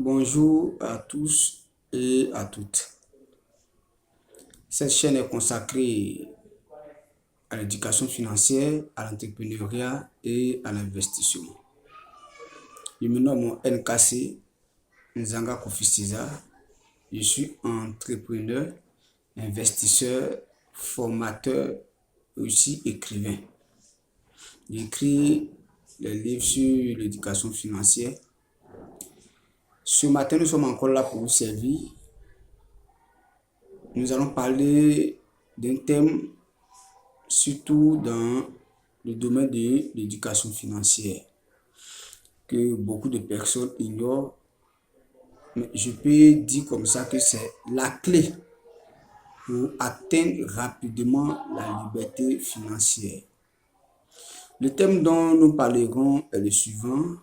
Bonjour à tous et à toutes. Cette chaîne est consacrée à l'éducation financière, à l'entrepreneuriat et à l'investissement. Je me nomme NKC Nzanga Kofi César. Je suis entrepreneur, investisseur, formateur et aussi écrivain. J'écris des livres sur l'éducation financière. Ce matin, nous sommes encore là pour vous servir. Nous allons parler d'un thème surtout dans le domaine de l'éducation financière que beaucoup de personnes ignorent. Mais je peux dire comme ça que c'est la clé pour atteindre rapidement la liberté financière. Le thème dont nous parlerons est le suivant.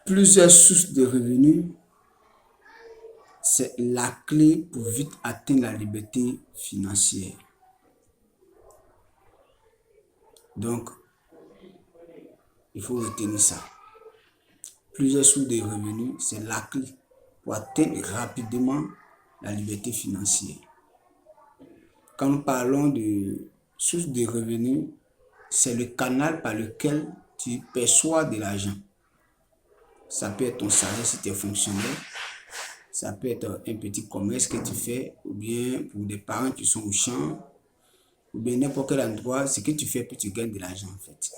Plusieurs sources de revenus, c'est la clé pour vite atteindre la liberté financière. Donc, il faut retenir ça. Plusieurs sources de revenus, c'est la clé pour atteindre rapidement la liberté financière. Quand nous parlons de sources de revenus, c'est le canal par lequel tu perçois de l'argent. Ça peut être ton salaire si tu es fonctionnaire. Ça peut être un petit commerce que tu fais, ou bien pour des parents qui sont au champ, ou bien n'importe quel endroit, ce que tu fais, puis tu gagnes de l'argent en fait.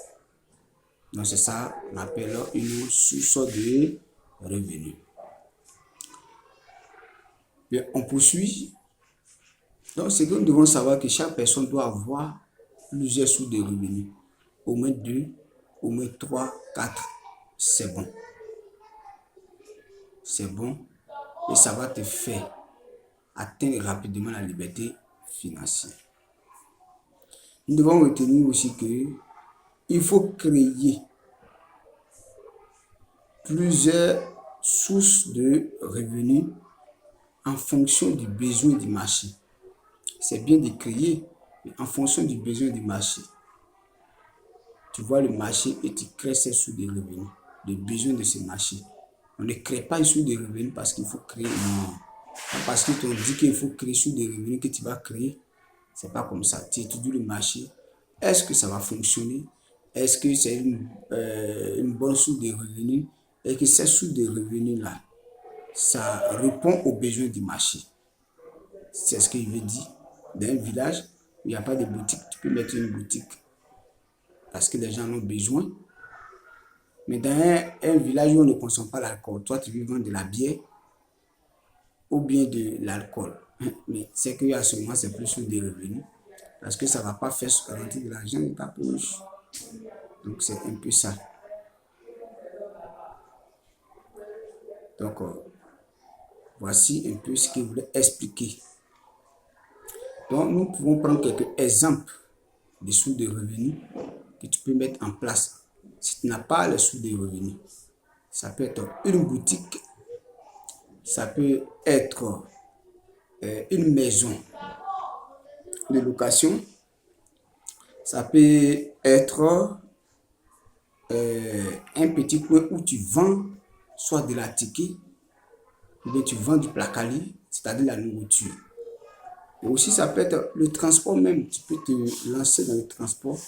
Donc c'est ça qu'on appelle une source de revenus. Bien, on poursuit. Donc c'est que nous devons savoir que chaque personne doit avoir plusieurs sources de revenus. Au moins 2, au moins 3, 4, c'est bon. C'est bon et ça va te faire atteindre rapidement la liberté financière. Nous devons retenir aussi que il faut créer plusieurs sources de revenus en fonction du besoin du marché. C'est bien de créer, mais en fonction du besoin du marché. Tu vois le marché et tu crées ces sources de revenus, le besoin de ce marché. On ne crée pas une source de revenus parce qu'il faut créer. Non. Parce que tu dis qu'il faut créer une source de revenus que tu vas créer. C'est pas comme ça. Tu étudies le marché. Est-ce que ça va fonctionner? Est-ce que c'est une bonne source de revenus? Et que cette source de revenus-là, ça répond aux besoins du marché. C'est ce qu'il veut dire. Dans un village où il n'y a pas de boutique, tu peux mettre une boutique parce que les gens en ont besoin. Mais dans un village où on ne consomme pas l'alcool, toi tu veux vendre de la bière ou bien de l'alcool. Mais c'est qu'à ce moment, c'est plus sur des revenus parce que ça ne va pas faire rentrer de l'argent dans ta poche. Donc c'est un peu ça. Donc voici un peu ce que je voulais expliquer. Donc nous pouvons prendre quelques exemples de sources de revenus que tu peux mettre en place si tu n'as pas les sources de revenus. Ça peut être une boutique, ça peut être une maison de location, ça peut être un petit coin où tu vends soit de la ticket ou bien tu vends du placali, c'est-à-dire la nourriture. Et aussi ça peut être le transport même, tu peux te lancer dans le transport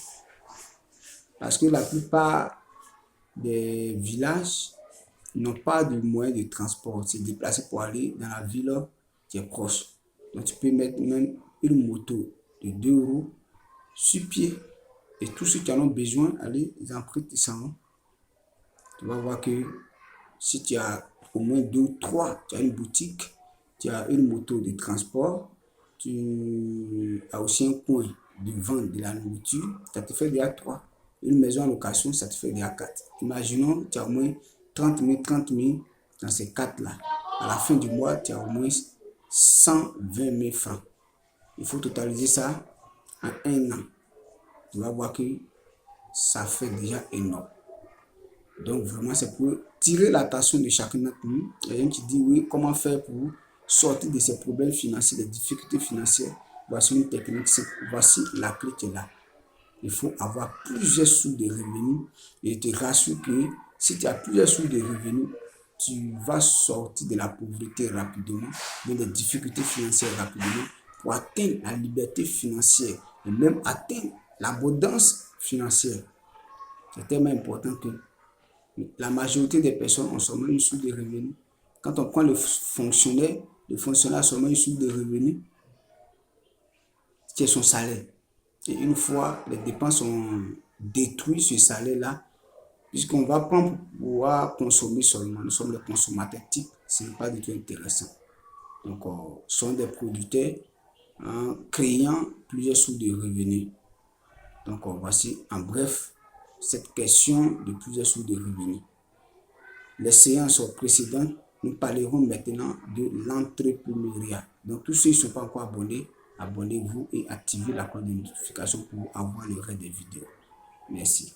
parce que la plupart des villages n'ont pas de moyens de transport, se déplacer pour aller dans la ville qui est proche. Donc tu peux mettre même une moto de 2 roues sur pied et tous ceux qui en ont besoin, allez, ils en prêtent, ils s'en vont. Tu vas voir que si tu as au moins 2 ou 3, tu as une boutique, tu as une moto de transport, tu as aussi un coin de vente de la nourriture, ça te fait déjà 3. Une maison en location, ça te fait déjà 4. Imaginons, tu as au moins 30 000 dans ces 4-là. À la fin du mois, tu as au moins 120 000 francs. Il faut totaliser ça en 1 an. Tu vas voir que ça fait déjà énorme. Donc vraiment, c'est pour tirer l'attention de chacun d'entre nous. Il y a un qui dit, oui, comment faire pour sortir de ces problèmes financiers, des difficultés financières. Voici une technique, voici la clé qui est là. Il faut avoir plusieurs sources de revenus et je te rassure que Si tu as plusieurs sources de revenus, tu vas sortir de la pauvreté rapidement, des difficultés financières rapidement, pour atteindre la liberté financière et même atteindre l'abondance financière. C'est tellement important que la majorité des personnes ont seulement une source de revenus. Quand on prend le fonctionnaire a seulement une source de revenus, qui est son salaire. Et une fois les dépenses sont détruites, ce salaire-là, puisqu'on va prendre pour pouvoir consommer seulement, nous sommes les consommateurs types, ce n'est pas du tout intéressant. Donc, sont des producteurs créant plusieurs sources de revenus. Donc, voici en bref cette question de plusieurs sources de revenus. Les séances précédentes, nous parlerons maintenant de l'entrepreneuriat. Donc, tous ceux qui ne sont pas encore abonnés, abonnez-vous et activez la cloche de notification pour avoir le reste des vidéos. Merci.